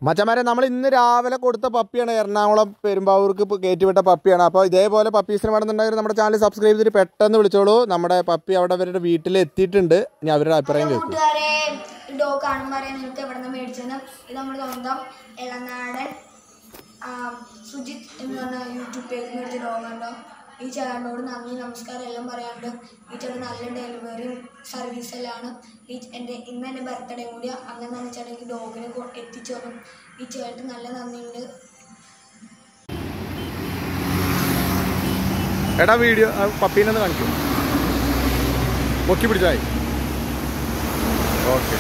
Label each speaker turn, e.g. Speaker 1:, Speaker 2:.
Speaker 1: മച്ചന്മാരെ നമ്മൾ ഇന്ന് രാവിലെ കൊടുത്ത പപ്പിയാണ് എറണാകുളം പെരുമ്പാവൂർക്ക് കയറ്റിവിട്ട പപ്പിയാണ്. അപ്പോൾ ഇതേപോലെ പപ്പീസിന് വേണമെന്നുണ്ടെങ്കിൽ നമ്മുടെ ചാനൽ സബ്സ്ക്രൈബ് ചെയ്തിട്ട് പെട്ടെന്ന് വിളിച്ചോളൂ. നമ്മുടെ പപ്പി അവിടെ അവരുടെ വീട്ടിൽ എത്തിയിട്ടുണ്ട്. ഇനി അവരുടെ അഭിപ്രായം കേൾക്കും.
Speaker 2: ഡോഗ് കാണുമ്പോൾ നിങ്ങൾക്ക് എവിടെ നിന്ന് മേടിച്ചത്? ഇത് നമ്മുടെ സ്വന്തം ഇളനാടൻ സുജിത് എന്ന് പറഞ്ഞ യൂട്യൂബ് പേജിൽ മേടിച്ച ഡോഗുണ്ടോ. ഈ ചേട്ടനോട് നന്ദി നമസ്കാരം എല്ലാം പറയാണ്ട്. ഈ ചേട്ടൻ നല്ല ഡെലിവറിയും സർവീസെല്ലാം. ഇന്ന് എൻ്റെ ബർത്ത്ഡേ കൂടി. അങ്ങനെ തന്നെ ചേട്ടൻ ഈ ഡോഗിനെ എത്തിച്ചു തന്നു. ഈ ചേട്ടൻ നല്ല നന്ദിയുണ്ട്.
Speaker 1: എടാ വീഡിയോ പപ്പീനെ ഒന്ന് കാണിക്കും. പൊക്കി പിടിച്ചായി. ഓക്കെ.